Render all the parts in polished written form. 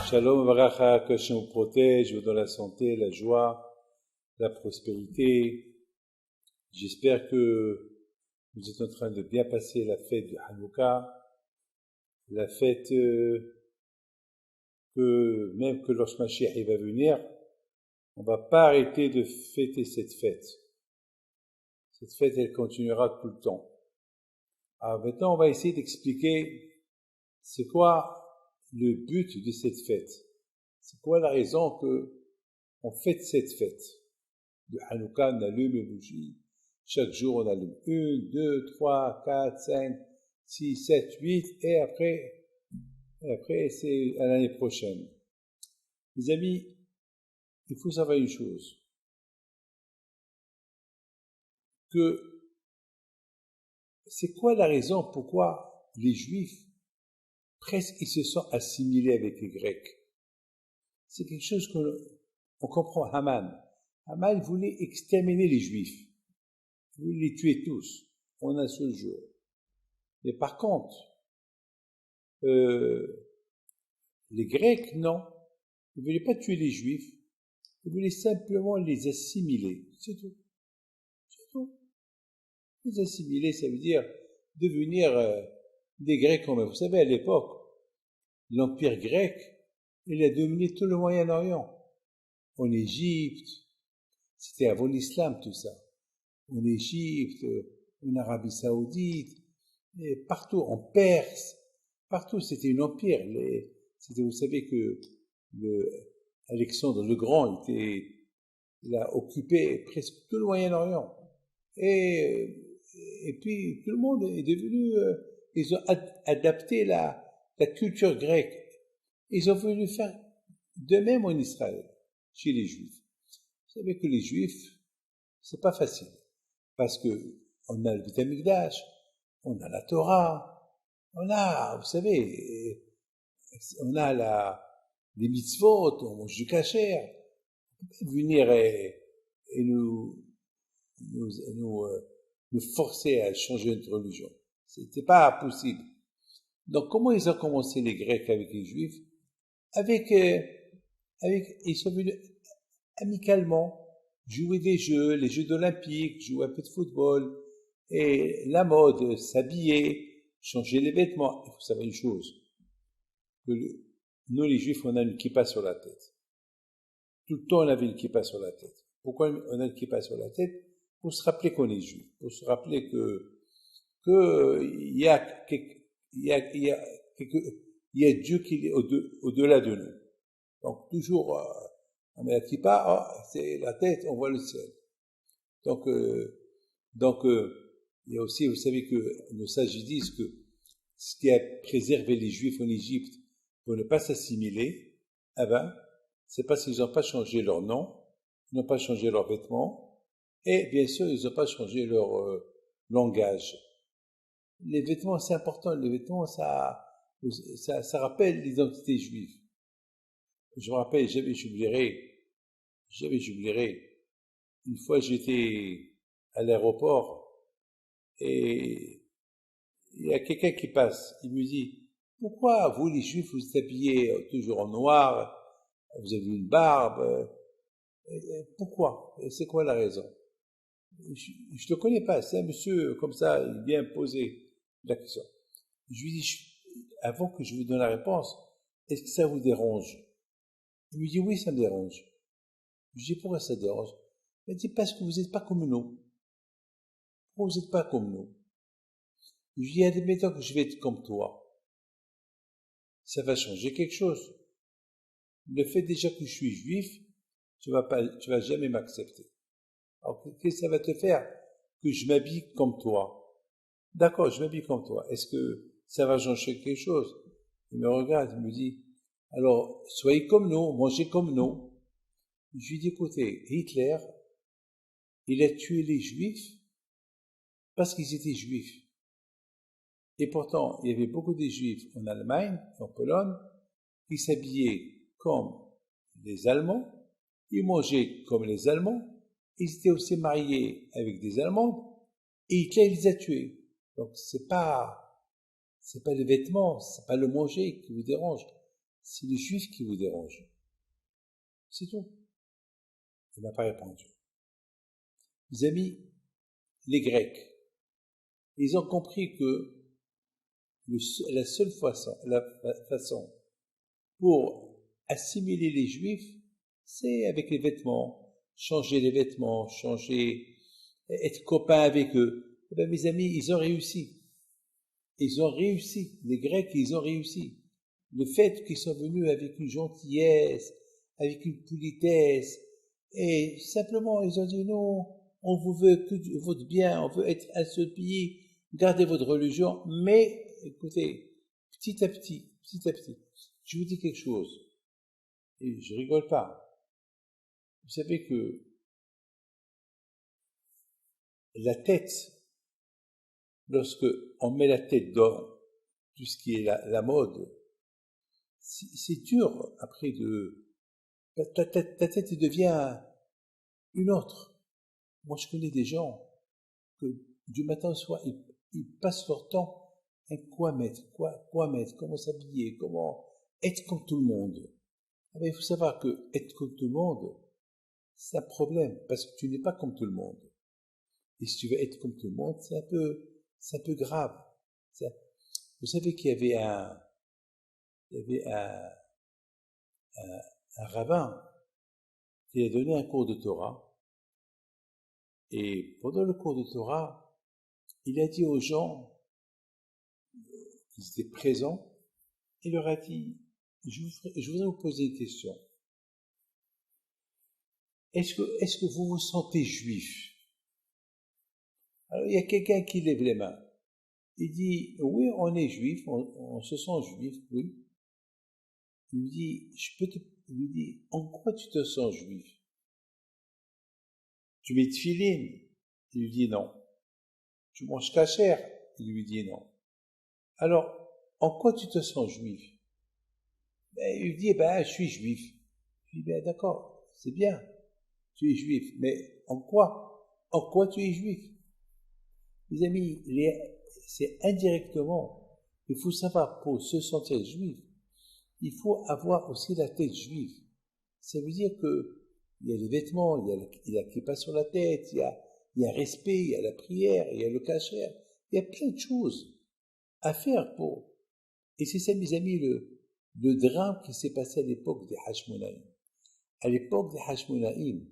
Shalom Varacha, que Hashem vous protège, vous donne la santé, la joie, la prospérité. J'espère que vous êtes en train de bien passer la fête de Hanouka, la fête que même que lorsque Mashiach va venir, on ne va pas arrêter de fêter cette fête. Cette fête, elle continuera tout le temps. Alors maintenant, on va essayer d'expliquer c'est quoi le but de cette fête. C'est quoi la raison que on fête cette fête de Hanouka? On allume les bougies. Chaque jour, on allume 1, 2, 3, 4, 5, 6, 7, 8, et après, c'est à l'année prochaine. Les amis, il faut savoir une chose, que c'est quoi la raison pourquoi les Juifs, presque, ils se sont assimilés avec les Grecs. C'est quelque chose qu'on comprend. Haman voulait exterminer les Juifs. Il voulait les tuer tous, en un seul jour. Mais par contre, les Grecs, non. Ils ne voulaient pas tuer les Juifs. Ils voulaient simplement les assimiler. C'est tout. C'est tout. Les assimiler, ça veut dire devenir des Grecs comme eux. Vous savez, à l'époque, l'Empire grec, il a dominé tout le Moyen-Orient. En Égypte, c'était avant l'islam tout ça. En Égypte, en Arabie Saoudite, et partout, en Perse, partout, c'était un empire. Vous savez que Alexandre le Grand il a occupé presque tout le Moyen-Orient. Et puis, tout le monde est devenu, ils ont adapté la culture grecque. Ils ont voulu faire de même en Israël, chez les Juifs. Vous savez que les Juifs, c'est pas facile. Parce que on a le Beth Amikdash, on a la Torah, on a, vous savez, on a les mitzvot, on mange du kasher. On peut pas venir et nous forcer à changer notre religion. C'était pas possible. Donc, comment ils ont commencé les Grecs avec les Juifs? Ils sont venus amicalement jouer des jeux, les Jeux olympiques, jouer un peu de football, et la mode, s'habiller, changer les vêtements. Il faut savoir une chose, que nous les Juifs, on a une kippa sur la tête. Tout le temps, on avait une kippa sur la tête. Pourquoi on a une kippa sur la tête? Pour se rappeler qu'on est Juif, pour se rappeler il y a Dieu qui est au-delà de nous. Donc, toujours, on met la kippa, c'est la tête, on voit le ciel. Donc, il y a aussi, vous savez que nos sages disent que ce qui a préservé les Juifs en Égypte pour ne pas s'assimiler, c'est parce qu'ils n'ont pas changé leur nom, ils n'ont pas changé leurs vêtements, et bien sûr, ils n'ont pas changé leur langage. Les vêtements, c'est important. Les vêtements, ça rappelle l'identité juive. Je me rappelle, jamais j'oublierai. Une fois, j'étais à l'aéroport et il y a quelqu'un qui passe. Il me dit, pourquoi vous, les Juifs, vous êtes habillés toujours en noir, vous avez une barbe, pourquoi? C'est quoi la raison? Je le connais pas, c'est un monsieur comme ça, il vient poser la question. Je lui dis, avant que je vous donne la réponse, est-ce que ça vous dérange? Il me dit, oui, ça me dérange. Je lui dis, pourquoi ça dérange? Il me dit, parce que vous n'êtes pas comme nous. Pourquoi vous n'êtes pas comme nous? Je lui dis, admettons que je vais être comme toi. Ça va changer quelque chose. Le fait déjà que je suis juif, tu vas jamais m'accepter. Alors, qu'est-ce que ça va te faire que je m'habille comme toi? D'accord, je m'habille comme toi. Est-ce que ça va changer quelque chose? Il me regarde, il me dit, alors, soyez comme nous, mangez comme nous. Je lui dis, écoutez, Hitler, il a tué les Juifs parce qu'ils étaient Juifs. Et pourtant, il y avait beaucoup de Juifs en Allemagne, en Pologne, qui s'habillaient comme les Allemands, ils mangeaient comme les Allemands, ils étaient aussi mariés avec des Allemands, et Hitler les a tués. Donc c'est pas les vêtements, c'est pas le manger qui vous dérange, c'est les Juifs qui vous dérangent. C'est tout. Il m'a pas répondu. Mes amis, les Grecs, ils ont compris que la seule façon pour assimiler les Juifs, c'est avec les vêtements, changer les vêtements, être copain avec eux. Eh bien, mes amis, ils ont réussi. Ils ont réussi. Les Grecs, ils ont réussi. Le fait qu'ils sont venus avec une gentillesse, avec une politesse, et simplement, ils ont dit non, on vous veut que votre bien, on veut être un seul pays, gardez votre religion, mais, écoutez, petit à petit, je vous dis quelque chose, et je rigole pas. Vous savez que la tête, lorsque on met la tête dans tout ce qui est la mode, c'est dur après ta tête devient une autre. Moi, je connais des gens que du matin au soir, ils passent leur temps à quoi mettre, comment s'habiller, comment être comme tout le monde. Mais il faut savoir que être comme tout le monde, c'est un problème, parce que tu n'es pas comme tout le monde. Et si tu veux être comme tout le monde, c'est un peu grave. Vous savez qu'il y avait un rabbin qui a donné un cours de Torah, et pendant le cours de Torah, il a dit aux gens qui étaient présents, il leur a dit, je voudrais vous poser une question. Est-ce que vous vous sentez juif? Alors, il y a quelqu'un qui lève les mains. Il dit, oui, on est juif, on se sent juif, oui. Il lui dit, il lui dit, en quoi tu te sens juif? Tu mets tefilin? Il lui dit non. Tu manges kasher? Il lui dit non. Alors, en quoi tu te sens juif? Ben, il lui dit, je suis juif. Je lui dis, d'accord, c'est bien, tu es juif, mais en quoi? En quoi tu es juif? Mes amis, c'est indirectement, il faut savoir, pour se sentir juif, il faut avoir aussi la tête juive. Ça veut dire que il y a les vêtements, il y a qui passe sur la tête, il y a respect, il y a la prière, il y a le kasher, il y a plein de choses à faire pour. Et c'est ça, mes amis, le drame qui s'est passé à l'époque des Hashmonaïm. À l'époque des Hashmonaïm,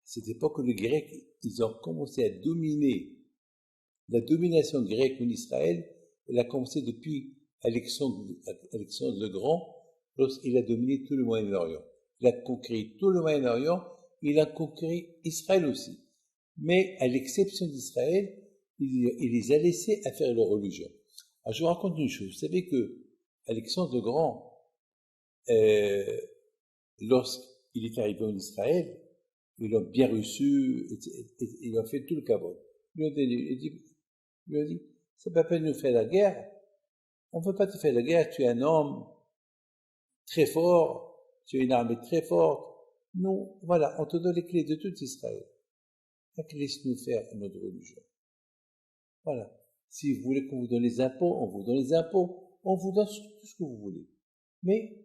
cette époque où les Grecs, ils ont commencé à dominer. La domination grecque en Israël, elle a commencé depuis Alexandre le Grand, lorsqu'il a dominé tout le Moyen-Orient. Il a conquis tout le Moyen-Orient, il a conquis Israël aussi. Mais à l'exception d'Israël, il les a laissés à faire leur religion. Alors je vous raconte une chose. Vous savez que Alexandre le Grand, lorsqu'il est arrivé en Israël, ils l'ont bien reçu, ils ont fait tout le cabot. Il lui a dit, c'est pas peine de nous faire la guerre, on ne veut pas te faire la guerre, tu es un homme très fort, tu as une armée très forte, nous, voilà, on te donne les clés de tout Israël. Donc laisse-nous faire notre religion. Voilà. Si vous voulez qu'on vous donne les impôts, on vous donne les impôts, on vous donne tout ce que vous voulez. Mais,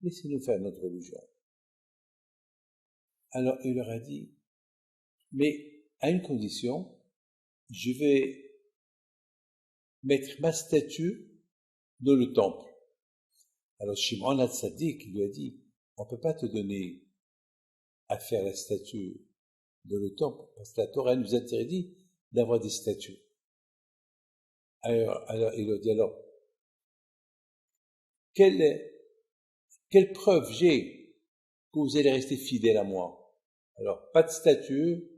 laissez-nous faire notre religion. Alors, il leur a dit, mais à une condition, je vais mettre ma statue dans le temple. Alors Shimon HaTzadik lui a dit, on ne peut pas te donner à faire la statue dans le temple, parce que la Torah nous interdit d'avoir des statues. Alors il a dit, alors, quelle preuve j'ai que vous allez rester fidèle à moi? Alors, pas de statue,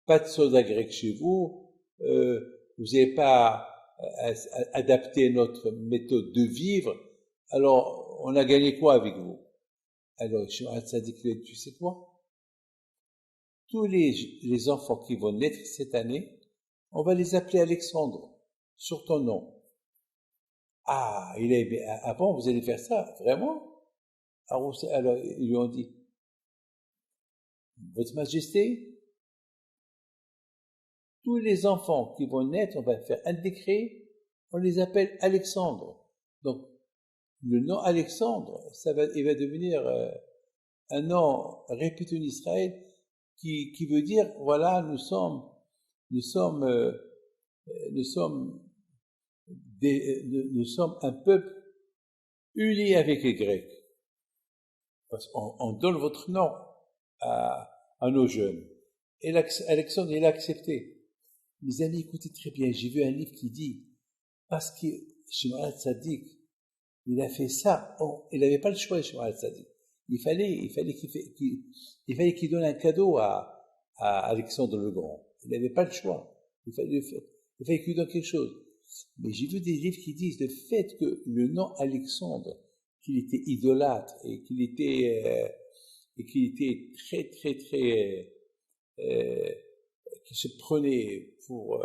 pas de soldats grecs chez vous, vous n'avez pas adapté notre méthode de vivre, alors on a gagné quoi avec vous? Alors, ça dit que tu sais quoi? Tous les enfants qui vont naître cette année, on va les appeler Alexandre, sur ton nom. Ah, bon, vous allez faire ça, vraiment? Alors, ils lui ont dit, Votre Majesté, tous les enfants qui vont naître, on va faire un décret, on les appelle Alexandre. Donc, le nom Alexandre, il va devenir un nom réputé en Israël qui veut dire, voilà, nous sommes, nous sommes, nous sommes, nous sommes un peuple uni avec les Grecs. Parce qu'on donne votre nom à nos jeunes. Et Alexandre, il a accepté. Mes amis, écoutez très bien, j'ai vu un livre qui dit, parce que Shimon Tzadik, il a fait ça, il n'avait pas le choix, Shimon Tzadik. Il fallait qu'il donne un cadeau à Alexandre le Grand. Il n'avait pas le choix. Il fallait qu'il donne quelque chose. Mais j'ai vu des livres qui disent le fait que le nom Alexandre, qu'il était idolâtre et qu'il était très, très, très, qui se prenait pour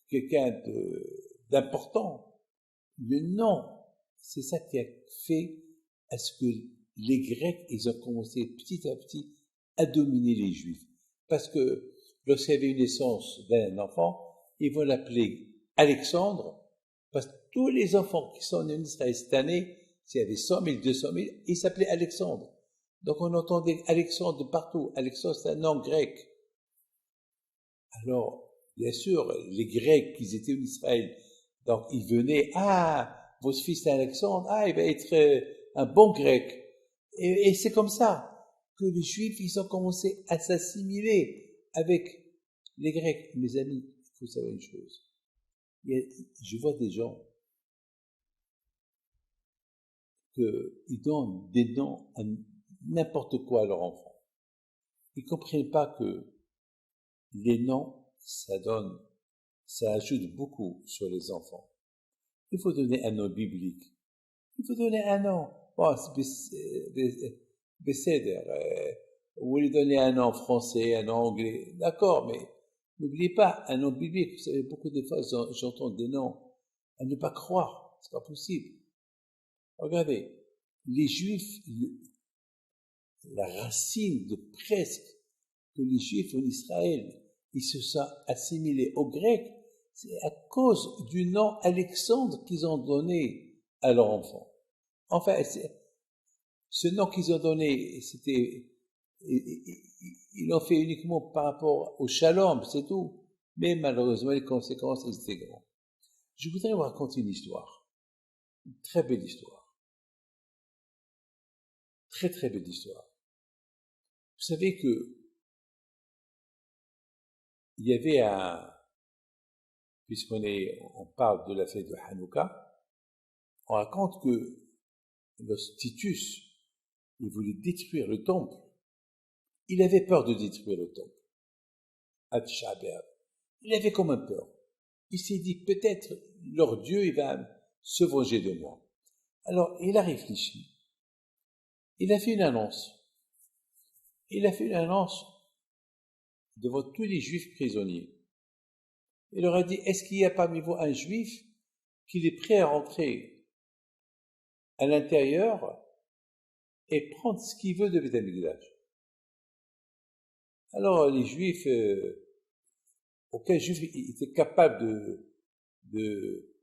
quelqu'un d'important. Le nom, c'est ça qui a fait à ce que les Grecs, ils ont commencé petit à petit à dominer les Juifs. Parce que lorsqu'il y avait une naissance d'un enfant, ils vont l'appeler Alexandre, parce que tous les enfants qui sont nés en Israël cette année, s'il y avait 100 000, 200 000, ils s'appelaient Alexandre. Donc on entendait Alexandre de partout. Alexandre, c'est un nom grec. Alors, bien sûr, les Grecs qui étaient en Israël, donc ils venaient, votre fils est Alexandre, il va être un bon grec. Et c'est comme ça que les Juifs, ils ont commencé à s'assimiler avec les Grecs. Mes amis, il faut savoir une chose. Je vois des gens qu'ils donnent des noms à n'importe quoi à leur enfant. Ils ne comprennent pas que les noms, ça ajoute beaucoup sur les enfants. Il faut donner un nom biblique. Il faut donner un nom. Bon, Besséder. Vous voulez donner un nom français, un nom anglais. D'accord, mais n'oubliez pas, un nom biblique. Vous savez, beaucoup de fois, j'entends des noms à ne pas croire. C'est pas possible. Regardez, les Juifs, la racine de presque que les Juifs en Israël, ils se sont assimilés aux Grecs, c'est à cause du nom Alexandre qu'ils ont donné à leur enfant. Enfin, ce nom qu'ils ont donné, ils l'ont fait uniquement par rapport au shalom, c'est tout. Mais malheureusement, les conséquences, elles étaient grandes. Je voudrais vous raconter une histoire. Une très belle histoire. Très, très belle histoire. Vous savez que il y avait puisqu'on parle de la fête de Hanouka, on raconte que lorsque Titus, il voulait détruire le temple, il avait peur de détruire le temple. Il avait comme un peur. Il s'est dit, peut-être leur Dieu, il va se venger de moi. Alors, il a réfléchi. Il a fait une annonce. Il a fait une annonce devant tous les Juifs prisonniers. Il leur a dit, est-ce qu'il y a parmi vous un Juif qui est prêt à rentrer à l'intérieur et prendre ce qu'il veut de Beth Amikdash? Alors, les Juifs, aucun Juif était capable de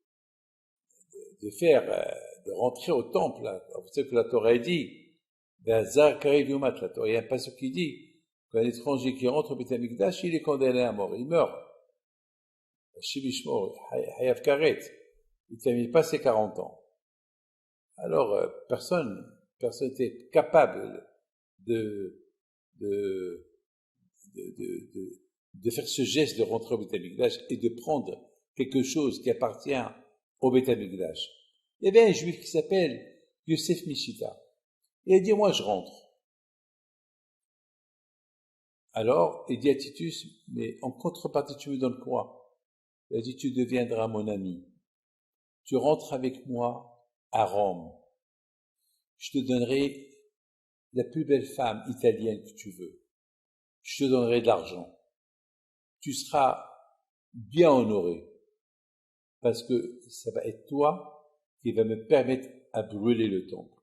de rentrer au temple. Vous savez que la Torah dit, la Torah, il y a un passage qui dit qu'un étranger qui rentre au Beth Amikdash, il est condamné à mort, il meurt. Hayav Karet, il ne termine pas ses 40 ans. Alors, personne n'était capable de faire ce geste de rentrer au Beth Amikdash et de prendre quelque chose qui appartient au Beth Amikdash. Il y avait un juif qui s'appelle Yosef Mishita. Il a dit, moi je rentre. Alors, il dit à Titus, mais en contrepartie, tu me donnes quoi? Il a dit, tu deviendras mon ami. Tu rentres avec moi à Rome. Je te donnerai la plus belle femme italienne que tu veux. Je te donnerai de l'argent. Tu seras bien honoré. Parce que ça va être toi qui va me permettre à brûler le temple.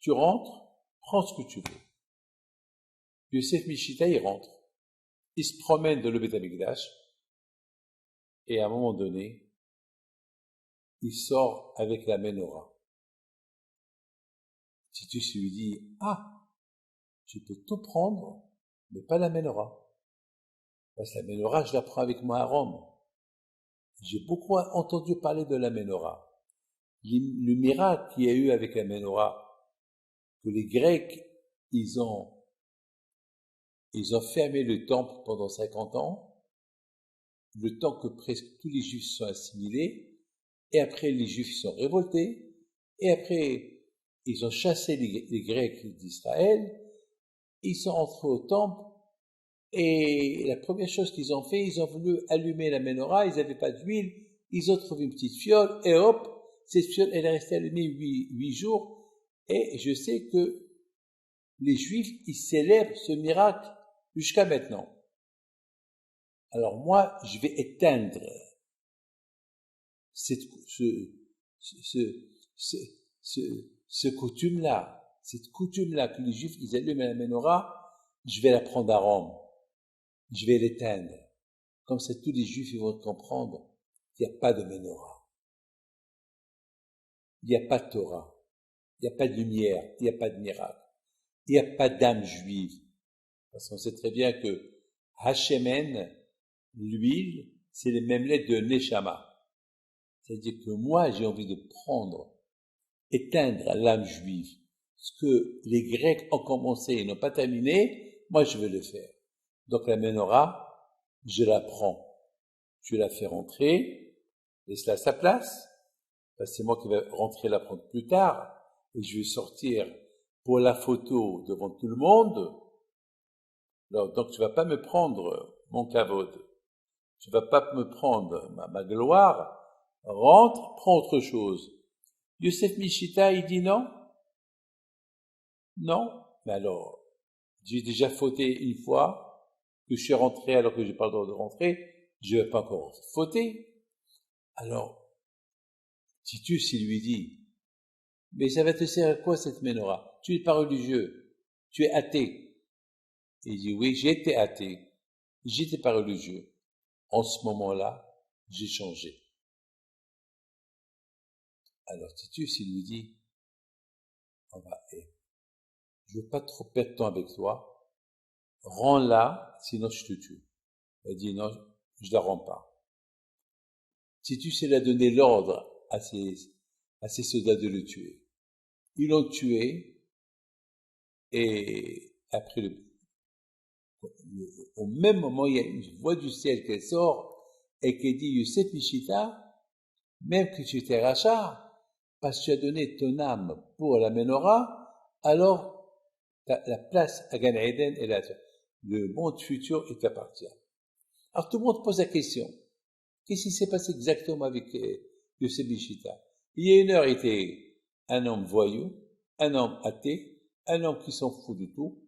Tu rentres, prends ce que tu veux. Yosef Mishita, il rentre. Il se promène dans le Beth Amikdash. Et à un moment donné, il sort avec la menorah. Titus lui dit, ah, tu peux tout prendre, mais pas la menorah. Parce que la menorah, je la prends avec moi à Rome. J'ai beaucoup entendu parler de la menorah. Le miracle qu'il y a eu avec la menorah, que les Grecs, ils ont fermé le temple pendant 50 ans, le temps que presque tous les Juifs sont assimilés, et après les Juifs sont révoltés, et après ils ont chassé les Grecs d'Israël, ils sont entrés au temple, et la première chose qu'ils ont fait, ils ont voulu allumer la menorah, ils n'avaient pas d'huile, ils ont trouvé une petite fiole, et hop, cette fiole, elle est restée allumée 8 jours, et je sais que les Juifs, ils célèbrent ce miracle jusqu'à maintenant. Alors moi, je vais éteindre ce coutume-là, cette coutume-là que les Juifs, ils allument la menorah, je vais la prendre à Rome. Je vais l'éteindre. Comme ça, tous les Juifs ils vont comprendre qu'il n'y a pas de menorah. Il n'y a pas de Torah. Il n'y a pas de lumière. Il n'y a pas de miracle. Il n'y a pas d'âme juive. Parce qu'on sait très bien que Hachemen, l'huile, c'est les mêmes lettres de Neshama. C'est-à-dire que moi, j'ai envie de prendre, éteindre l'âme juive. Ce que les Grecs ont commencé et n'ont pas terminé, moi, je veux le faire. Donc la menorah, je la prends. Je la fais rentrer, laisse-la à sa place. C'est moi qui vais rentrer la prendre plus tard. Et je vais sortir pour la photo devant tout le monde. Alors, donc tu vas pas me prendre mon kavod. Tu vas pas me prendre ma gloire. Rentre, prends autre chose. Yosef Mishita, il dit non. Non. Mais alors, j'ai déjà fauté une fois, que je suis rentré alors que j'ai pas le droit de rentrer, je vais pas encore fauter. Alors, Titus, il lui dit, mais ça va te servir à quoi cette menorah? Tu es pas religieux, tu es athée. Et il dit, oui, j'étais athée, j'étais pas religieux. En ce moment-là, j'ai changé. Alors Titus, il lui dit, je veux pas trop perdre de temps avec toi, rends-la, sinon je te tue. Il dit, non, je la rends pas. Titus, il a donné l'ordre à ses soldats de le tuer. Ils l'ont tué, et après au même moment, il y a une voix du ciel qui sort et qui dit, Yosef Mishita, même que tu étais rachat, parce que tu as donné ton âme pour la menorah, alors la place à Gan Eden est là. Le monde futur est t'appartient. Alors tout le monde pose la question, qu'est-ce qui s'est passé exactement avec Yosef Mishita? Il y a une heure, il était un homme voyou, un homme athée, un homme qui s'en fout du tout.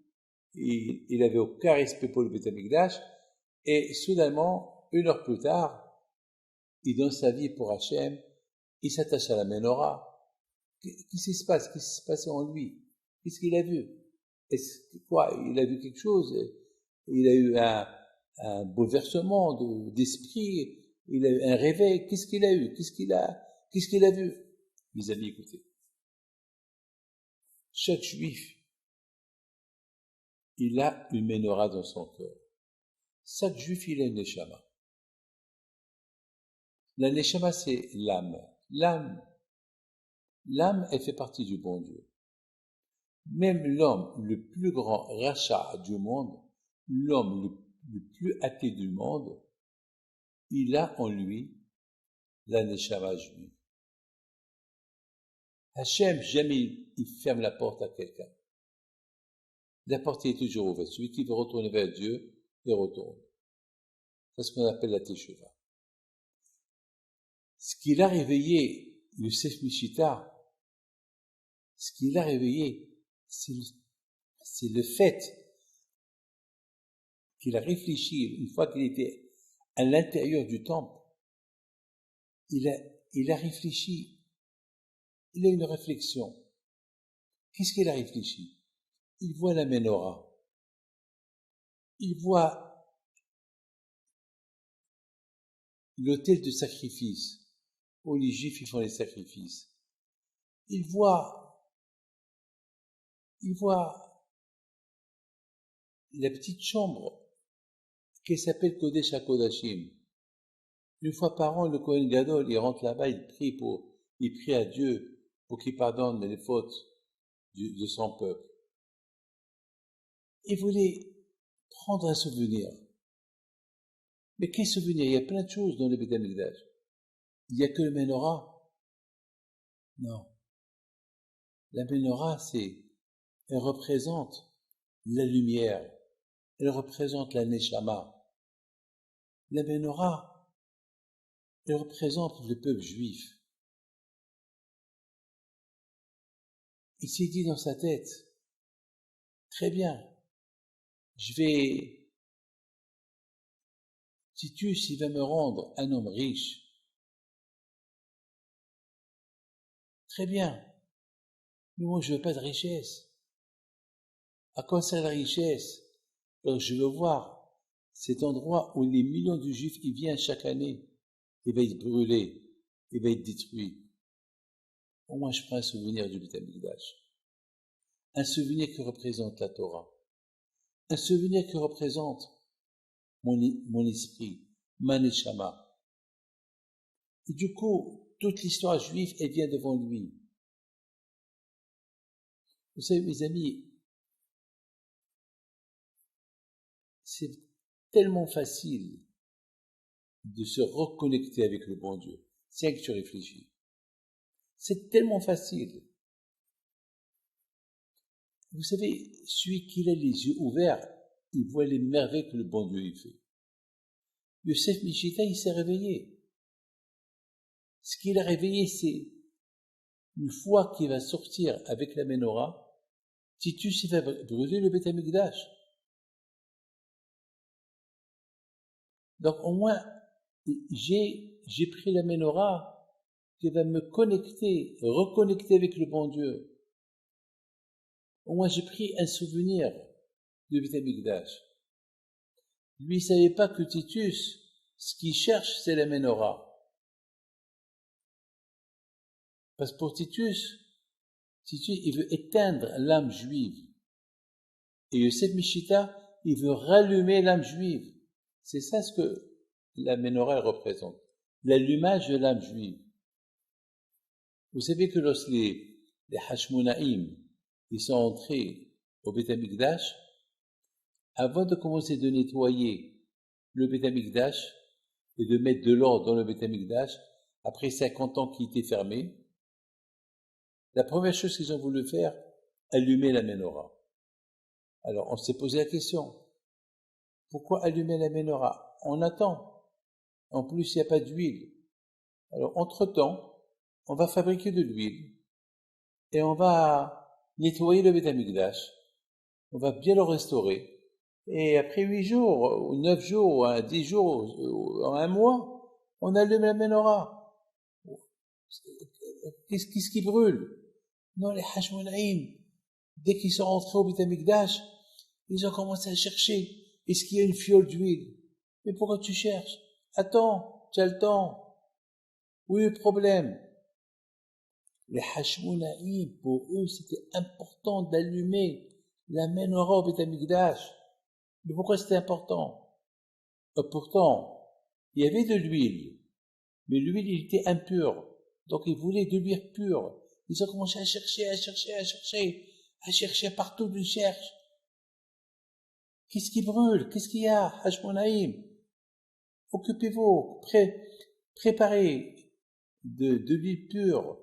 Il avait aucun respect pour le Beth Amikdash, et soudainement, une heure plus tard, il donne sa vie pour Hachem, il s'attache à la menorah. Qu'est-ce qui se passe? Qu'est-ce qui se passe en lui? Qu'est-ce qu'il a vu? Est-ce quoi? Il a vu quelque chose? Il a eu un bouleversement d'esprit? Il a eu un réveil? Qu'est-ce qu'il a eu? Qu'est-ce qu'il a vu? Mes amis, écoutez. Chaque juif, il a une menorah dans son cœur. Chaque juif, il a une neshama. La neshama, c'est l'âme. L'âme, elle fait partie du bon Dieu. Même l'homme le plus grand rachat du monde, l'homme le plus athée du monde, il a en lui la neshama juive. Hachem, jamais il ferme la porte à quelqu'un. La porte est toujours ouverte. Celui qui veut retourner vers Dieu, il retourne. C'est ce qu'on appelle la teshuva. Ce qu'il a réveillé, Yosef Mishita, ce qu'il a réveillé, c'est le fait qu'il a réfléchi, une fois qu'il était à l'intérieur du temple, il a réfléchi, il a une réflexion. Qu'est-ce qu'il a réfléchi? Il voit la menorah, il voit l'autel de sacrifice, où les Juifs ils font les sacrifices. Ils voient la petite chambre qui s'appelle Kodesh HaKodashim. Une fois par an, le Kohen Gadol, il rentre là-bas, il prie à Dieu pour qu'il pardonne les fautes de son peuple. Il voulait prendre un souvenir. Mais quel souvenir? Il y a plein de choses dans le Beth Amikdash. Il n'y a que le Menorah? Non. La Menorah, elle représente la lumière. Elle représente la Neshama. La Menorah, elle représente le peuple juif. Il s'est dit dans sa tête, très bien, Titus, il va me rendre un homme riche. Très bien, mais moi je veux pas de richesse. À quoi sert la richesse? Alors je veux voir cet endroit où les millions de juifs y viennent chaque année. Il va être brûlé, il va être détruit. Au moins je prends un souvenir du Beth Amikdash. Un souvenir qui représente la Torah. Un souvenir qui représente mon esprit, ma neshama. Et du coup, toute l'histoire juive, elle vient devant lui. Vous savez, mes amis, c'est tellement facile de se reconnecter avec le bon Dieu. C'est que tu réfléchis. C'est tellement facile. Vous savez, celui qui a les yeux ouverts, il voit les merveilles que le bon Dieu y fait. Yosef Mishita, il s'est réveillé. Ce qu'il a réveillé, c'est une fois qu'il va sortir avec la Menorah, Titus, il va brûler le Beth Amikdash. Donc, au moins, j'ai pris la Menorah qui va me reconnecter avec le bon Dieu. Au moins, j'ai pris un souvenir du Beth Amikdash. Lui, il savait pas que Titus, ce qu'il cherche, c'est la Menorah. Parce que pour Titus, il veut éteindre l'âme juive. Et Yosef Mishita, il veut rallumer l'âme juive. C'est ça ce que la Menorah représente. L'allumage de l'âme juive. Vous savez que lorsque les Hashmonaïm, ils sont entrés au Beth Amikdash, avant de commencer de nettoyer le Beth Amikdash et de mettre de l'ordre dans le Beth Amikdash, après 50 ans qui était fermé, la première chose qu'ils ont voulu faire, allumer la Menorah. Alors, on s'est posé la question, pourquoi allumer la Menorah? On attend. En plus, il n'y a pas d'huile. Alors, entre-temps, on va fabriquer de l'huile et on va nettoyer le Beth Amikdash. On va bien le restaurer. Et après 8 jours, ou 9 jours, ou 10 jours, ou 1 mois, on allume la Menorah. Qu'est-ce qui brûle? Non, les Hashmonaïm, dès qu'ils sont rentrés au Beth Amikdash, ils ont commencé à chercher. Est-ce qu'il y a une fiole d'huile? Mais pourquoi tu cherches? Attends, tu as le temps. Où est le problème? Les Hashmonaïm, pour eux, c'était important d'allumer la Menorah au Beth Amikdash. Mais pourquoi c'était important? Pourtant, il y avait de l'huile, mais l'huile, il était impur. Donc, ils voulaient de l'huile pure. Ils ont commencé à chercher partout, ils cherchent. Qu'est-ce qui brûle? Qu'est-ce qu'il y a? Hashmonaïm. Occupez-vous, préparez de l'huile pure.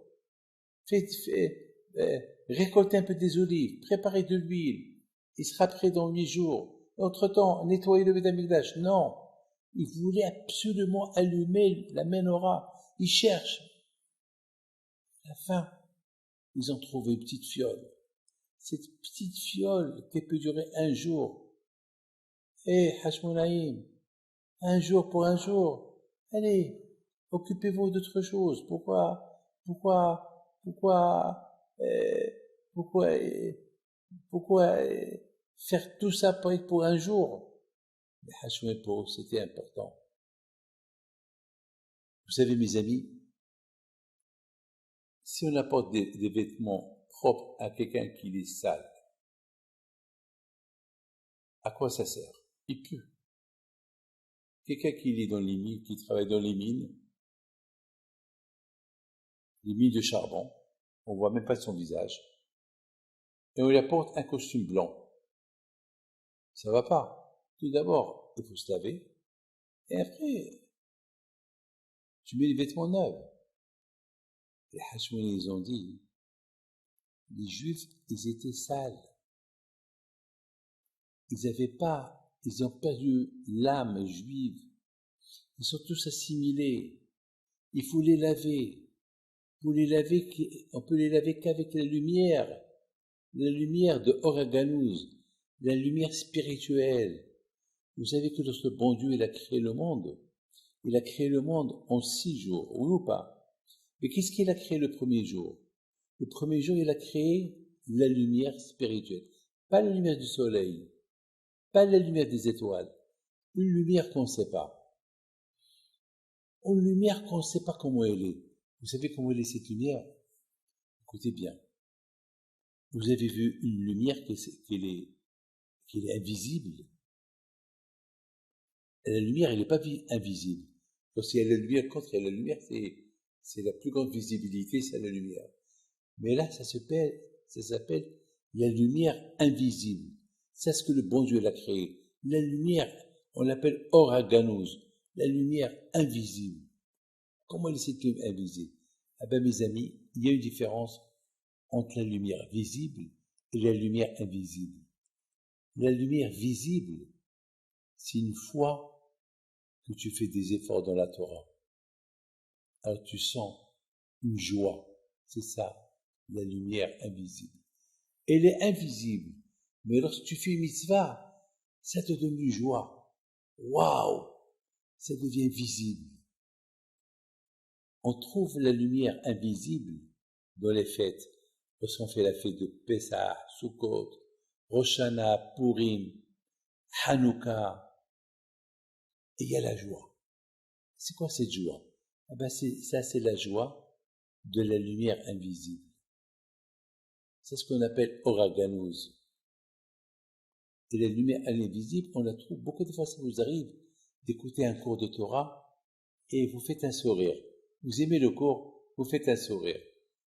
Récoltez un peu des olives, préparez de l'huile. Il sera prêt dans 8 jours. Entre-temps, nettoyez le Beth Amikdash. Non. Ils voulaient absolument allumer la Menorah. Ils cherchent. À la fin, ils ont trouvé une petite fiole. Cette petite fiole qui peut durer 1 jour. Hashmonaïm, 1 jour pour 1 jour. Allez, occupez-vous d'autre chose. Pourquoi faire tout ça pour 1 jour? Les Hashmonaïm, pour eux, c'était important. Vous savez, mes amis, Si on apporte des vêtements propres à quelqu'un qui est sale, à quoi ça sert? Il pue. Quelqu'un qui est dans les mines, qui travaille dans les mines de charbon, on voit même pas son visage, et on lui apporte un costume blanc. Ça va pas. Tout d'abord, il faut se laver, et après, tu mets des vêtements neufs. Les Hachemounis, ils ont dit, les Juifs, ils étaient sales. Ils ont perdu l'âme juive. Ils sont tous assimilés. Il faut les laver. Pour les laver, on peut les laver qu'avec la lumière de Oraganouz, la lumière spirituelle. Vous savez que lorsque le bon Dieu il a créé le monde en 6 jours, oui ou pas? Mais qu'est-ce qu'il a créé le premier jour? Le premier jour, il a créé la lumière spirituelle. Pas la lumière du soleil, pas la lumière des étoiles, une lumière qu'on ne sait pas. Une lumière qu'on ne sait pas comment elle est. Vous savez comment elle est cette lumière? Écoutez bien. Vous avez vu une lumière qui est invisible. La lumière, elle n'est pas invisible. Lorsqu'il y a la lumière, quand il y a la lumière, c'est la plus grande visibilité, c'est la lumière. Mais là, ça s'appelle la lumière invisible. C'est ce que le bon Dieu l'a créé. La lumière, on l'appelle Oraganouz, la lumière invisible. Comment est cette lumière invisible? Ah ben, mes amis, il y a une différence entre la lumière visible et la lumière invisible. La lumière visible, c'est une fois que tu fais des efforts dans la Torah. Alors tu sens une joie. C'est ça, la lumière invisible. Elle est invisible. Mais lorsque tu fais une mitzvah, ça te donne une joie. Waouh! Ça devient visible. On trouve la lumière invisible dans les fêtes. Lorsqu'on fait la fête de Pessah, Sukkot, Rosh Hashanah, Purim, Hanouka, et il y a la joie. C'est quoi cette joie? Ah ben c'est la joie de la lumière invisible. C'est ce qu'on appelle Oraganouz. Et la lumière invisible, on la trouve beaucoup de fois. Ça vous arrive d'écouter un cours de Torah et vous faites un sourire. Vous aimez le cours, vous faites un sourire.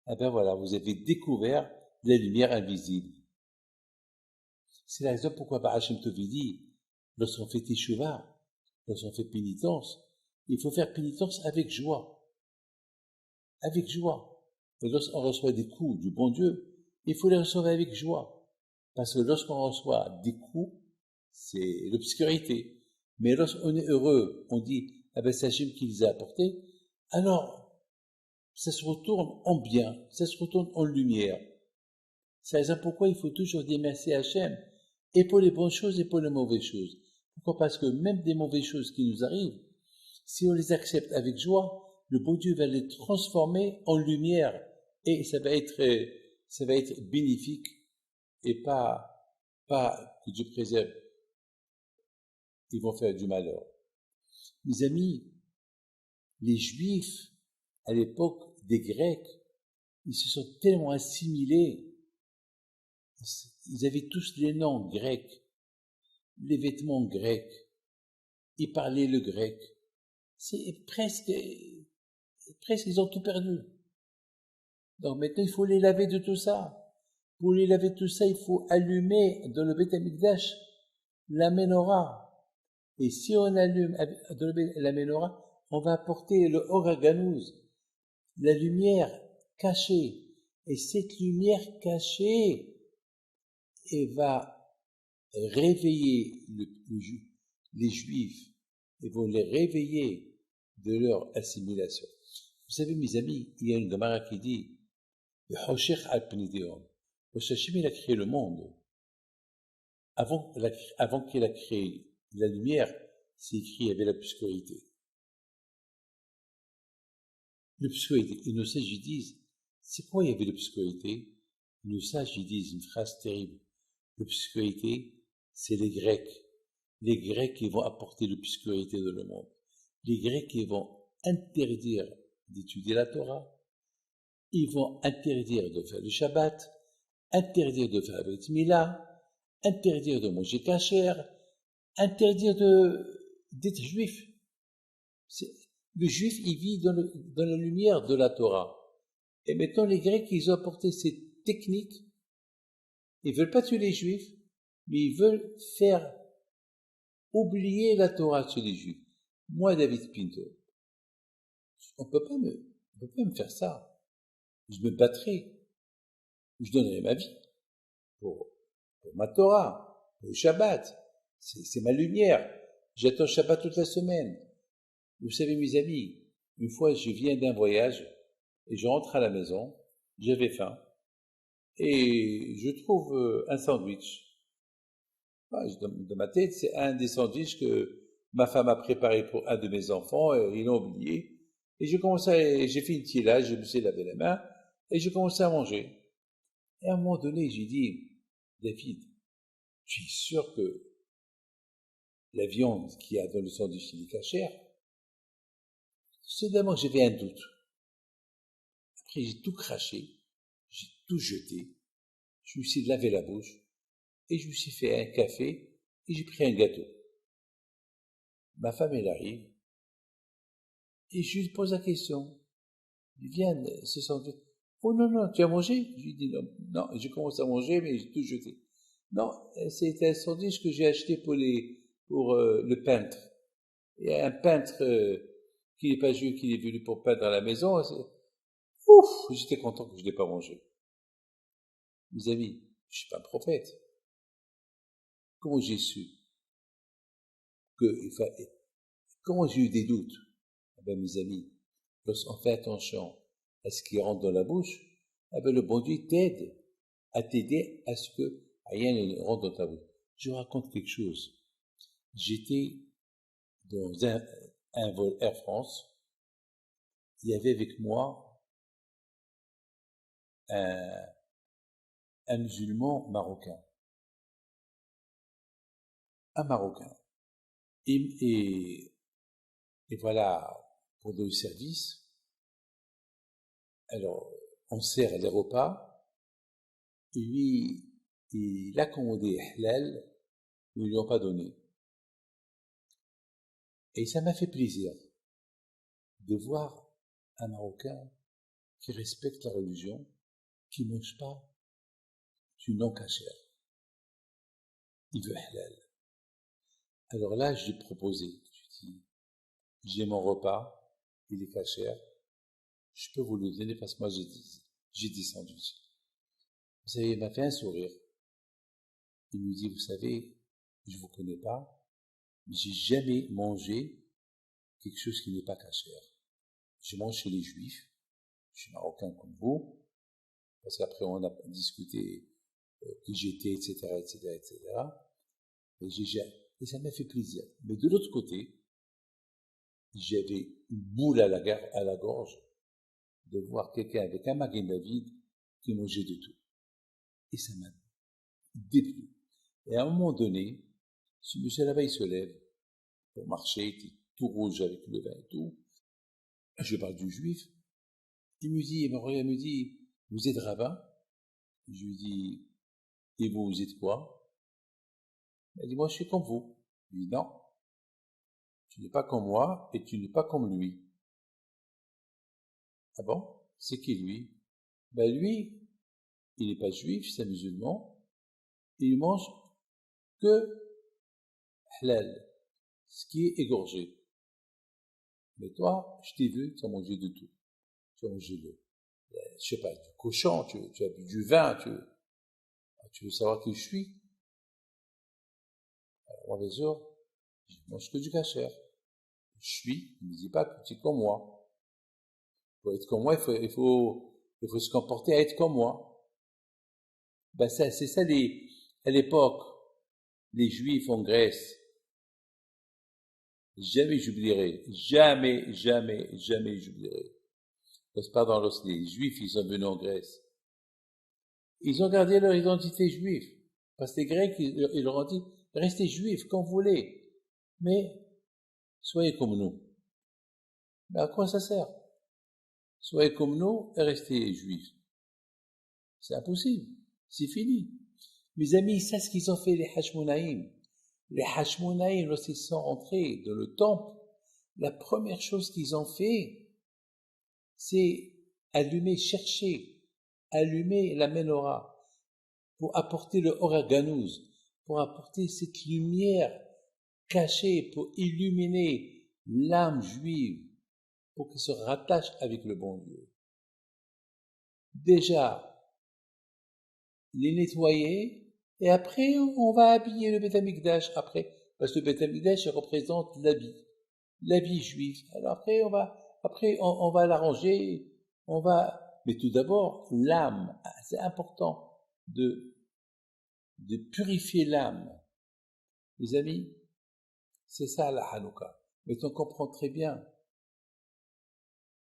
Ah ben voilà, vous avez découvert la lumière invisible. C'est la raison pourquoi Hachem Tovi dit, lorsqu'on fait Teshuvah, lorsqu'on fait pénitence, il faut faire pénitence avec joie. Avec joie. Et lorsqu'on reçoit des coups du bon Dieu, il faut les recevoir avec joie. Parce que lorsqu'on reçoit des coups, c'est l'obscurité. Mais lorsqu'on est heureux, on dit, ah ben c'est Hachem qui les a apportés, alors, ça se retourne en bien, ça se retourne en lumière. C'est la raison pourquoi il faut toujours dire merci à Hachem, et pour les bonnes choses et pour les mauvaises choses. Pourquoi? Parce que même des mauvaises choses qui nous arrivent, si on les accepte avec joie, le bon Dieu va les transformer en lumière, et ça va être bénéfique, et pas que Dieu préserve, ils vont faire du malheur. Mes amis, les Juifs, à l'époque des Grecs, ils se sont tellement assimilés, ils avaient tous les noms grecs, les vêtements grecs, ils parlaient le grec. C'est presque, ils ont tout perdu. Donc maintenant, il faut les laver de tout ça. Pour les laver de tout ça, il faut allumer dans le Beth Amikdash la menorah. Et si on allume dans la menorah, on va apporter le Oraganouz, la lumière cachée. Et cette lumière cachée, elle va réveiller les Juifs, et vont les réveiller de leur assimilation. Vous savez, mes amis, il y a une Gemara qui dit, Hachem, il a créé le monde. Avant qu'il a créé la lumière, c'est écrit, il y avait l'obscurité. L'obscurité. Et nos sages, ils disent, c'est quoi il y avait l'obscurité? Nos sages, ils disent une phrase terrible. L'obscurité, c'est les Grecs. Les Grecs qui vont apporter l'obscurité dans le monde. Les Grecs qui vont interdire d'étudier la Torah. ils vont interdire de faire le Shabbat, interdire de faire le Brit Mila, interdire de manger kasher, interdire d'être juif. Le juif, il vit dans la lumière de la Torah. Et maintenant, les Grecs, ils ont apporté ces techniques. Ils veulent pas tuer les juifs, mais ils veulent faire oublier la Torah chez les juifs. Moi, David Pinto, on peut pas me faire ça. Je me battrai. Je donnerai ma vie pour ma Torah, pour le Shabbat. C'est ma lumière. J'attends le Shabbat toute la semaine. Vous savez, mes amis, une fois, je viens d'un voyage et je rentre à la maison. J'avais faim et je trouve un sandwich. Dans ma tête, c'est un des sandwichs que ma femme a préparé pour un de mes enfants et ils l'ont oublié. Et j'ai fait une tilage, je me suis lavé la main et j'ai commencé à manger. Et à un moment donné, j'ai dit, David, je suis sûr que la viande qu'il y a dans le sandwich est cachère. Soudainement, j'avais un doute. Après, j'ai tout craché, j'ai tout jeté, je me suis lavé la bouche et je me suis fait un café et j'ai pris un gâteau. Ma femme, elle arrive et je lui pose la question. Viviane, ce sandwich. Oh non, non, tu as mangé? Je lui dis non, non, j'ai commencé à manger, mais j'ai tout jeté. Non, c'est un sandwich que j'ai acheté pour le peintre. Il y a un peintre qui n'est pas juif, qui est venu pour peindre à la maison. Ouf, j'étais content que je ne l'ai pas mangé. Mes amis, je suis pas un prophète. Comment j'ai su comment j'ai eu des doutes? Eh ben, mes amis, lorsqu'on fait attention à ce qui rentre dans la bouche, eh ben, le bon Dieu t'aide à t'aider à ce que rien ne rentre dans ta bouche. Je vous raconte quelque chose. J'étais dans un vol Air France. Il y avait avec moi un musulman marocain. Un Marocain. Et voilà, pour le service, alors, on sert les repas, et lui, il a commandé halal, mais ils lui ont pas donné. Et ça m'a fait plaisir de voir un Marocain qui respecte la religion, qui ne mange pas du non kasher. Il veut halal. Alors là, je lui ai proposé, je lui ai dit, j'ai mon repas, il est kasher, je peux vous le donner parce que moi j'ai des sandwichs. Vous savez, il m'a fait un sourire. Il me dit, vous savez, je vous connais pas, mais j'ai jamais mangé quelque chose qui n'est pas kasher. Je mange chez les juifs, je suis marocain comme vous, parce qu'après on a discuté qui j'étais, etc., etc., etc. Et ça m'a fait plaisir. Mais de l'autre côté, j'avais une boule à la gorge de voir quelqu'un avec un Magen David qui mangeait de tout. Et ça m'a déplu. Et à un moment donné, ce monsieur là-bas, il se lève pour marcher, il était tout rouge avec le vin et tout. Je parle du juif. Il me dit, vous êtes rabbin? Je lui dis, et vous êtes quoi? Il dit, moi, je suis comme vous. Je lui dis, non, tu n'es pas comme moi et tu n'es pas comme lui. Ah bon? C'est qui lui? Ben lui, il n'est pas juif, c'est un musulman, et il mange que halal, ce qui est égorgé. Mais toi, je t'ai vu, tu as mangé de tout. Tu as mangé je sais pas, du cochon, tu as bu du vin, tu veux savoir qui je suis? Alors, moi, bien sûr, je mange que du kasher. Je suis, ne me dis pas que tu es comme moi. Pour être comme moi, il faut se comporter à être comme moi. Ben, c'est ça à l'époque, les Juifs en Grèce. Jamais j'oublierai. Jamais, jamais, jamais j'oublierai. Parce que pardon, lorsque les Juifs, ils sont venus en Grèce, ils ont gardé leur identité juive. Parce que les Grecs, ils leur ont dit, restez juifs comme vous voulez. Mais, soyez comme nous. Mais à quoi ça sert? soyez comme nous et restez juifs. C'est impossible. C'est fini. Mes amis, c'est ce qu'ils ont fait les Hashmonaïm. Les Hashmonaïm, lorsqu'ils sont entrés dans le temple, la première chose qu'ils ont fait, c'est chercher, allumer la menorah pour apporter le Oraganouz, pour apporter cette lumière cachée, pour illuminer l'âme juive, pour qu'elle se rattache avec le bon Dieu. Déjà, les nettoyer, et après, on va habiller le Beth Amikdash, après, parce que le Beth Amikdash représente l'habit juif. Alors après, on va l'arranger, mais tout d'abord, l'âme, c'est important de purifier l'âme. Mes amis, c'est ça la Hanouka. Mais on comprend très bien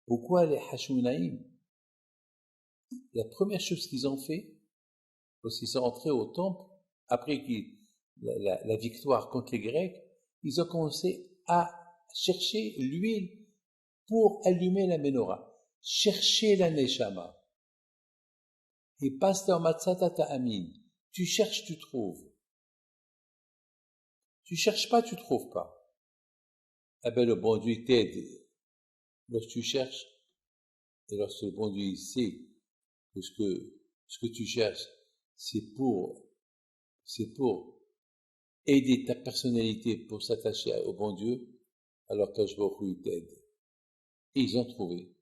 pourquoi les Hashmonaïm, la première chose qu'ils ont fait, lorsqu'ils sont entrés au temple, après la victoire contre les Grecs, ils ont commencé à chercher l'huile pour allumer la menorah. Chercher la neshama. Et pasteur Matzata Ta'amin. Tu cherches, tu trouves. Tu cherches pas, tu trouves pas. Eh ben, le bon Dieu t'aide. Lorsque tu cherches, et lorsque le bon Dieu sait que ce que tu cherches, c'est pour aider ta personnalité pour s'attacher au bon Dieu, alors qu'Hakadosh Baruch Hu t'aide. Et ils ont trouvé.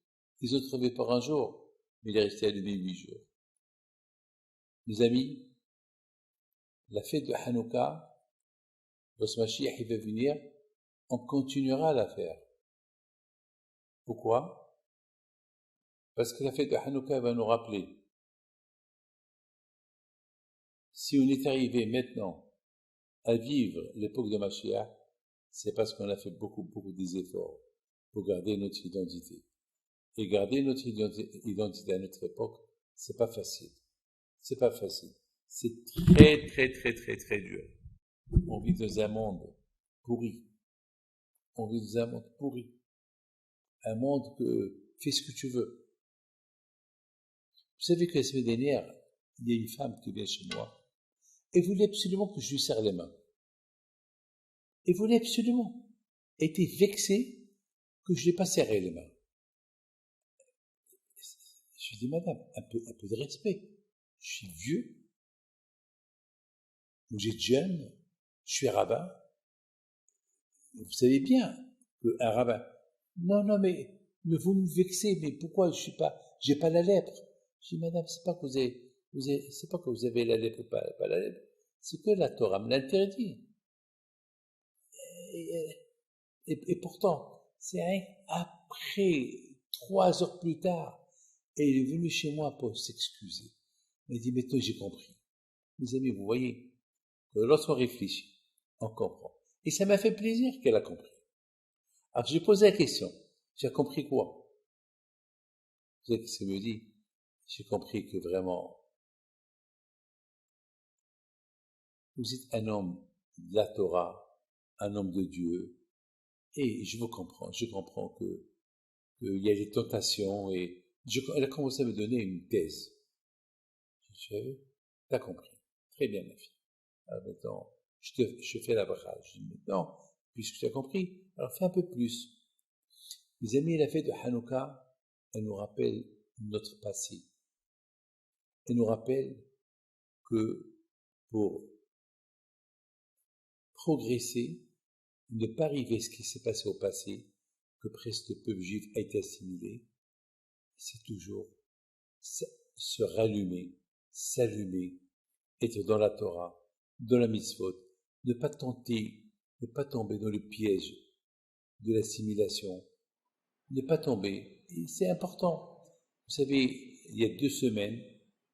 Ils ont trouvé par un jour, mais il est resté allumé 8 jours. Mes amis, la fête de Hanouka, lorsque Mashiach va venir, on continuera à la faire. Pourquoi? Parce que la fête de Hanouka va nous rappeler, si on est arrivé maintenant à vivre l'époque de Mashiach, c'est parce qu'on a fait beaucoup des efforts pour garder notre identité. Et garder notre identité à notre époque, c'est pas facile. C'est pas facile. C'est très dur. On vit dans un monde pourri. On vit dans un monde pourri. Un monde que fais ce que tu veux. Vous savez que la semaine dernière, il y a une femme qui vient chez moi et voulait absolument que je lui serre les mains. Et voulait absolument. Était vexée que je n'ai pas serré les mains. Je lui dis, madame, un peu de respect. Je suis vieux. Vous êtes jeune. Je suis rabbin. Vous savez bien qu'un rabbin, non, mais vous me vexez, mais pourquoi j'ai pas la lèpre? Je dis, madame, c'est pas que c'est pas que vous avez la lèpre ou pas la lèpre, c'est que la Torah me l'interdit. Et pourtant, c'est après, 3 heures plus tard, et il est venu chez moi pour s'excuser. Il m'a dit, mais toi, j'ai compris. Mes amis, vous voyez, lorsqu'on réfléchit, on comprend. Et ça m'a fait plaisir qu'elle a compris. Alors, j'ai posé la question. J'ai compris quoi? Vous savez ce qu'elle me dit? J'ai compris que vraiment, vous êtes un homme de la Torah, un homme de Dieu, et je vous comprends. Je comprends qu'il y a des tentations, et elle a commencé à me donner une thèse. Je dis, t'as compris. Très bien, ma fille. Alors maintenant, je fais la bracha. Je dis, maintenant, puisque tu as compris, alors fais un peu plus. Les amis, la fête de Hanouka, elle nous rappelle notre passé. Elle nous rappelle que pour progresser, ne pas arriver à ce qui s'est passé au passé, que presque le peuple juif a été assimilé, c'est toujours se rallumer, s'allumer, être dans la Torah, dans la mitzvot, ne pas tomber dans le piège de l'assimilation, ne pas tomber. Et c'est important. Vous savez, il y a 2 semaines,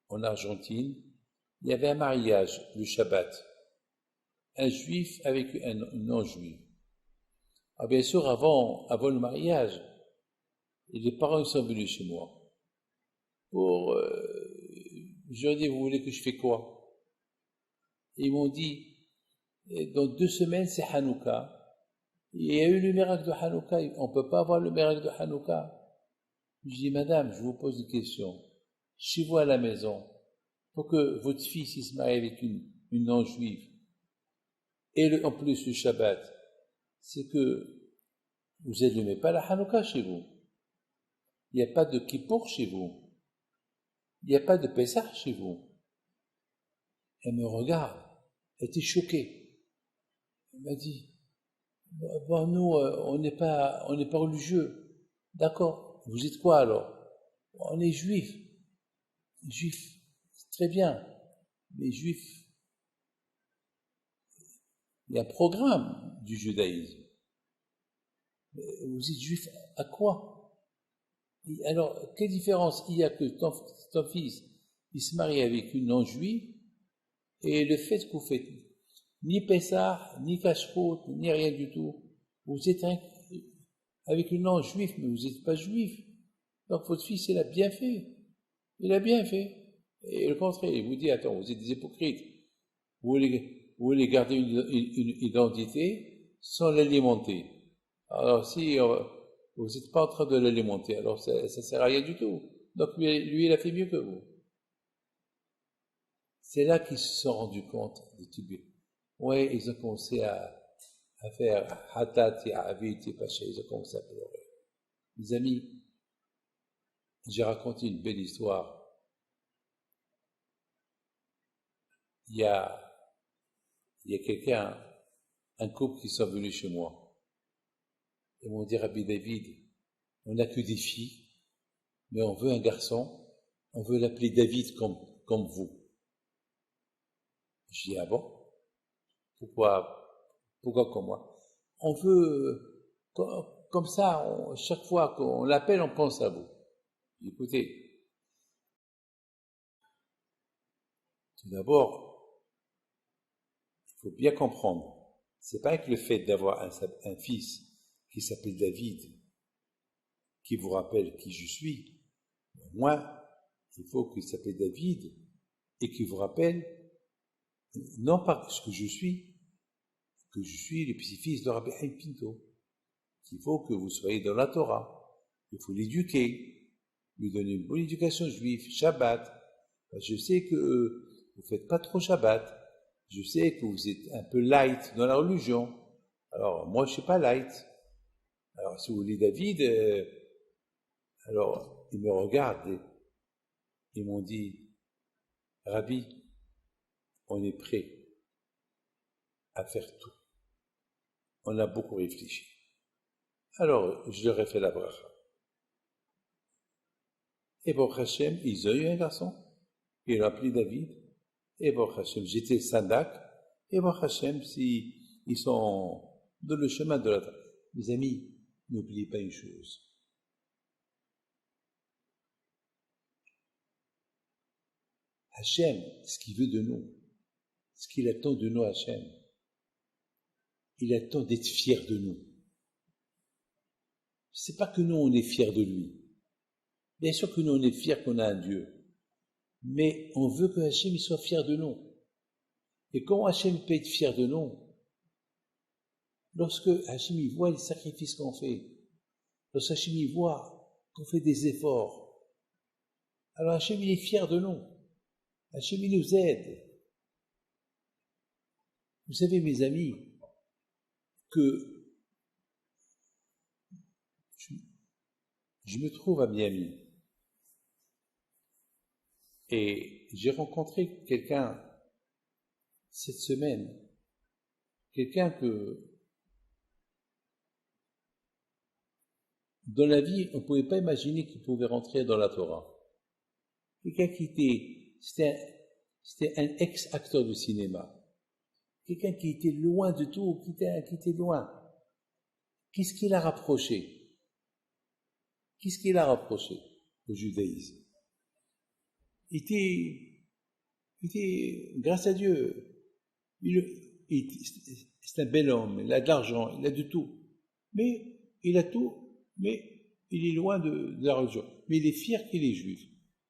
en Argentine, il y avait un mariage, le Shabbat. Un juif avec un non-juif. Alors bien sûr, avant le mariage, les parents sont venus chez moi. Je leur ai dit, vous voulez que je fais quoi? Et ils m'ont dit, dans 2 semaines, c'est Hanouka. Il y a eu le miracle de Hanouka. On ne peut pas avoir le miracle de Hanouka. Je dis, madame, je vous pose une question. Chez vous à la maison, pour que votre fils il se marie avec une non-juive, et en plus le Shabbat, c'est que vous n'allumez pas la Hanouka chez vous. Il n'y a pas de Kippour chez vous. Il n'y a pas de Pessah chez vous. Elle me regarde, elle était choquée. Elle m'a dit, bon, nous, on n'est pas religieux. D'accord, vous êtes quoi alors? On est juifs. Juifs, c'est très bien. Mais juifs, il y a un programme du judaïsme. Vous êtes juif à quoi? Alors, quelle différence il y a que ton fils, il se marie avec une non-juive, et le fait que vous faites ni Pessah, ni Kashrut, ni rien du tout, vous êtes avec une non-juive, mais vous n'êtes pas juif. Donc votre fils, il a bien fait. Il a bien fait. Et le contraire, il vous dit, attends, vous êtes des hypocrites. Vous voulez garder une identité sans l'alimenter. Alors si vous n'êtes pas en train de l'alimenter, alors ça ne sert à rien du tout. Donc lui, il a fait mieux que vous. C'est là qu'ils se sont rendus compte de Tibet. Ouais, ils ont commencé à faire Hatat et Avit et Pacha, ils ont commencé à pleurer. Mes amis, j'ai raconté une belle histoire. Il y a quelqu'un, un couple qui sont venus chez moi. Ils m'ont dit, Rabbi David, on n'a que des filles, mais on veut un garçon, on veut l'appeler David comme vous. Je dis, ah bon? Pourquoi comme moi? On veut, comme ça, chaque fois qu'on l'appelle, on pense à vous. Écoutez, tout d'abord, il faut bien comprendre, c'est pas que le fait d'avoir un fils qui s'appelle David, qui vous rappelle qui je suis. Moi, il faut qu'il s'appelle David et qu'il vous rappelle, non pas ce que je suis le petit-fils de Rabbi Haïm Pinto. Il faut que vous soyez dans la Torah. Il faut l'éduquer, lui donner une bonne éducation juive, Shabbat. Je sais que vous ne faites pas trop Shabbat. Je sais que vous êtes un peu light dans la religion. Alors, moi, je ne suis pas light. Alors, si vous voulez David, alors, ils me regardent et ils m'ont dit, Rabbi, on est prêt à faire tout. On a beaucoup réfléchi. Alors, je leur ai fait la bracha. Et Baruch Hashem, ils ont eu un garçon. Ils l'ont appelé David. Et Baruch Hashem, j'étais Sandak. Et Baruch Hashem, si ils sont dans le chemin de la terre. Mes amis, n'oubliez pas une chose. Hachem, ce qu'il veut de nous, ce qu'il attend de nous, Hachem, il attend d'être fier de nous. C'est pas que nous, on est fiers de lui. Bien sûr que nous, on est fiers qu'on a un Dieu. Mais on veut que Hachem il soit fier de nous. Et comment Hachem peut être fier de nous? Lorsque Hachem il voit les sacrifices qu'on fait, lorsque Hachem il voit qu'on fait des efforts, alors Hachem il est fier de nous. Hachem il nous aide. Vous savez, mes amis, que je me trouve à Miami et j'ai rencontré quelqu'un cette semaine, quelqu'un que dans la vie on ne pouvait pas imaginer qu'il pouvait rentrer dans la Torah. Quelqu'un c'était un ex-acteur de cinéma, quelqu'un qui était loin de tout, qui était loin. Qu'est-ce qu'il a rapproché? Qu'est-ce qu'il a rapproché au judaïsme? Il était, grâce à Dieu, c'est un bel homme, il a de l'argent, il a de tout. Mais il a tout, mais il est loin de la religion. Mais il est fier qu'il est juif.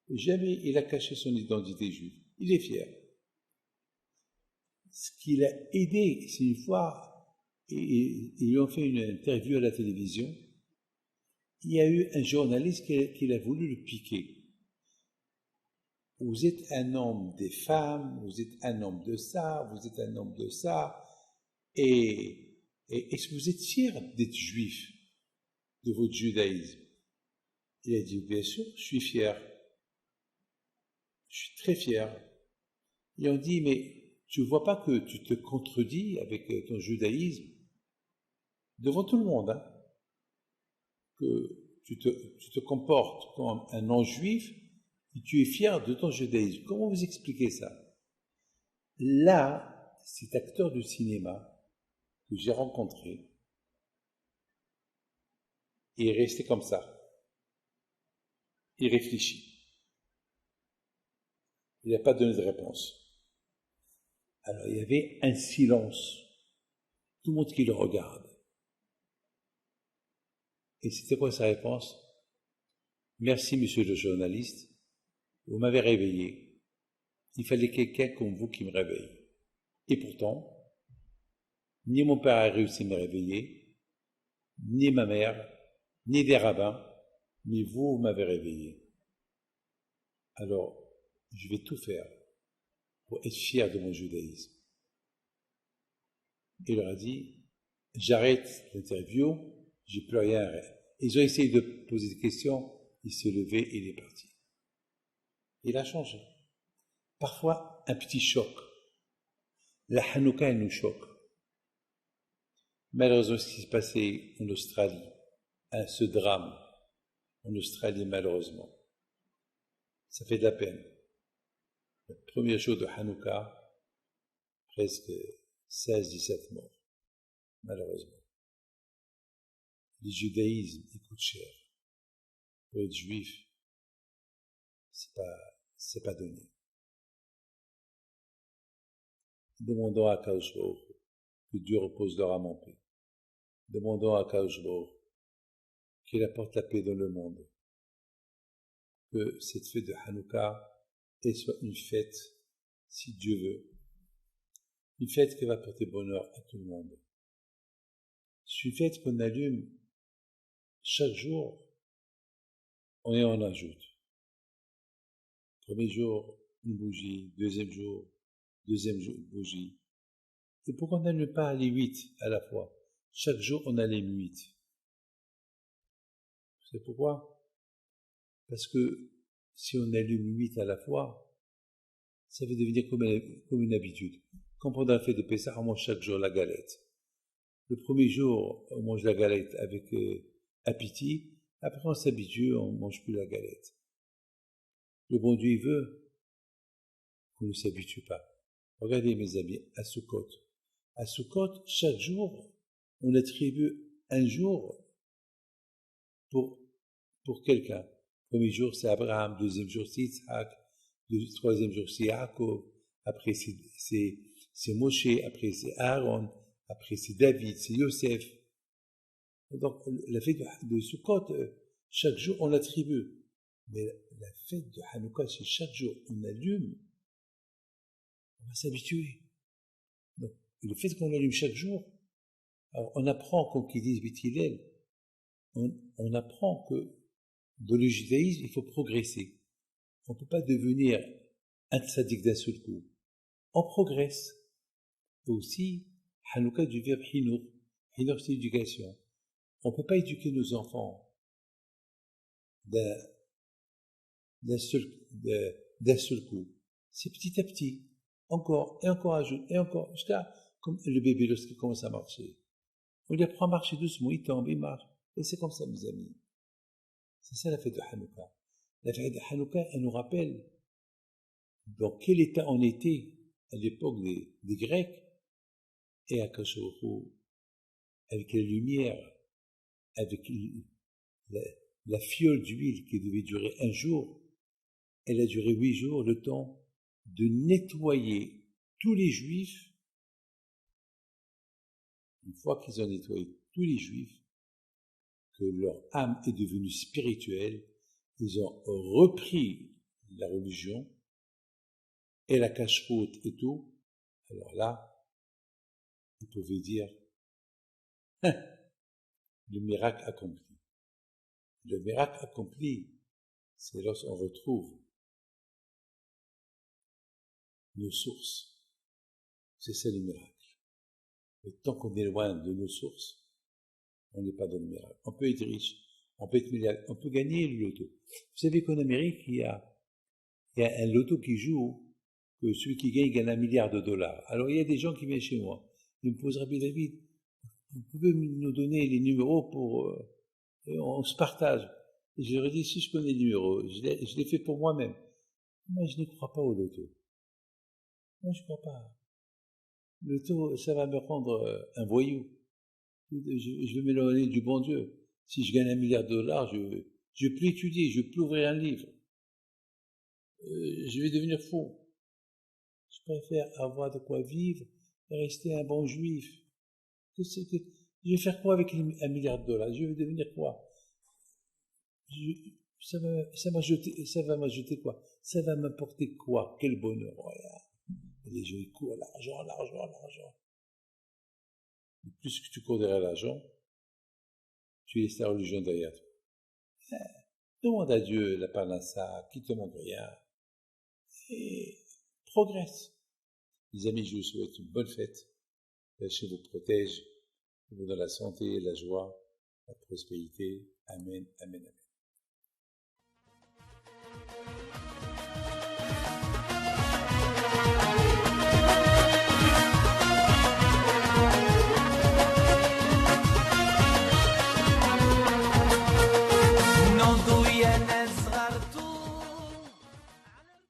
Jamais il a caché son identité juive. Il est fier. Ce qu'il a aidé, c'est une fois, ils lui ont fait une interview à la télévision, il y a eu un journaliste qui a voulu le piquer. Vous êtes un homme des femmes, vous êtes un homme de ça, vous êtes un homme de ça, et est-ce que vous êtes fier d'être juif, de votre judaïsme? Il a dit, bien sûr, je suis fier, je suis très fier. Et on dit, mais tu ne vois pas que tu te contredis avec ton judaïsme devant tout le monde, hein, que tu te comportes comme un non-juif et tu es fier de ton judaïsme. Comment vous expliquez ça? Là, cet acteur de cinéma que j'ai rencontré est resté comme ça. Il réfléchit. Il n'a pas donné de réponse. Alors, il y avait un silence. Tout le monde qui le regarde. Et c'était quoi sa réponse? Merci, monsieur le journaliste. Vous m'avez réveillé. Il fallait quelqu'un comme vous qui me réveille. Et pourtant, ni mon père a réussi à me réveiller, ni ma mère, ni des rabbins, mais vous m'avez réveillé. Alors, je vais tout faire pour être fier de mon judaïsme. Il leur a dit, j'arrête l'interview, j'ai plus rien à faire. Ils ont essayé de poser des questions, il s'est levé et il est parti. Il a changé. Parfois, un petit choc. La Hanouka, elle nous choque. Malheureusement, ce qui s'est passé en Australie, ce drame en Australie, malheureusement, ça fait de la peine. Le premier jour de Hanouka, presque 16-17 morts, malheureusement. Le judaïsme, il coûte cher. Pour être juif, c'est pas donné. Demandons à Kadosh Baruch Hu que Dieu repose leur âme en paix. Demandons à Kadosh Baruch Hu qu'il apporte la paix dans le monde. Que cette fête de Hanouka soit une fête, si Dieu veut, une fête qui va porter bonheur à tout le monde. C'est une fête qu'on allume chaque jour, on en ajoute. Premier jour, une bougie, deuxième jour, bougie. Et pourquoi on n'allume pas les 8 à la fois? Chaque jour, on allume 8. Vous savez pourquoi? Parce que si on allume 8 à la fois, ça va devenir comme une habitude. Quand pendant la fête de Pessah, on mange chaque jour la galette. Le premier jour, on mange la galette avec appétit. Après, on s'habitue, on ne mange plus la galette. Le bon Dieu, il veut qu'on ne s'habitue pas. Regardez, mes amis, à Sukkot. À Sukkot, chaque jour, on attribue un jour pour quelqu'un. Premier jour, c'est Abraham. Deuxième jour, c'est Isaac. Troisième jour, c'est Yaakov. Après, c'est Moshe. Après, c'est Aaron. Après, c'est David. C'est Yosef. Donc, la fête de Sukkot, chaque jour, on l'attribue. Mais la fête de Hanouka, c'est chaque jour, on allume. On va s'habituer. Donc, le fait qu'on allume chaque jour, alors on apprend, comme qu'ils disent Bethilel, on apprend que dans le judaïsme, il faut progresser. On ne peut pas devenir un tzaddik d'un seul coup. On progresse. Et aussi, Hanouka du verbe Hinour. Hinour, c'est l'éducation. On ne peut pas éduquer nos enfants d'un seul coup. C'est petit à petit. Encore, et encore ajoute, et encore. Jusqu'à, comme le bébé lorsqu'il commence à marcher. On lui apprend à marcher doucement, il tombe, il marche. Et c'est comme ça, mes amis. C'est ça la fête de Hanouka. La fête de Hanouka, elle nous rappelle dans quel état on était à l'époque des Grecs et à Kashorou, avec la lumière, avec la fiole d'huile qui devait durer un jour, elle a duré 8 jours, le temps de nettoyer tous les Juifs. Une fois qu'ils ont nettoyé tous les Juifs, que leur âme est devenue spirituelle, ils ont repris la religion et la cache-route et tout. Alors là, ils pouvaient dire, le miracle accompli. Le miracle accompli, c'est lorsqu'on retrouve nos sources. C'est ça le miracle. Et tant qu'on est loin de nos sources, on n'est pas dans le miracle. On peut être riche, on peut être milliardaire, on peut gagner le loto. Vous savez qu'en Amérique, il y a un loto qui joue, que celui qui gagne $1 milliard. Alors il y a des gens qui viennent chez moi. Ils me posent, Rabbi David, vous pouvez nous donner les numéros pour... et on se partage. Et je leur ai dit, si je connais les numéros, je l'ai fait pour moi-même. Moi, je n'y crois pas au loto. Moi, je ne crois pas. Le loto, ça va me rendre un voyou. Je vais m'éloigner du bon Dieu. Si je gagne $1 milliard, je ne vais plus étudier, je ne vais plus ouvrir un livre. Je vais devenir fou. Je préfère avoir de quoi vivre et rester un bon juif. Je vais faire quoi avec $1 milliard? Je vais devenir quoi? Ça va m'ajouter quoi? Ça va m'apporter quoi? Quel bonheur? Regarde. Les gens ils courent l'argent, l'argent, l'argent. Plus que tu cours derrière l'argent, tu laisses ta religion derrière toi. Demande à Dieu la parnassa, qui te demande rien, et progresse. Les amis, je vous souhaite une bonne fête. Dieu vous protège, vous donne la santé, la joie, la prospérité. Amen, amen, amen.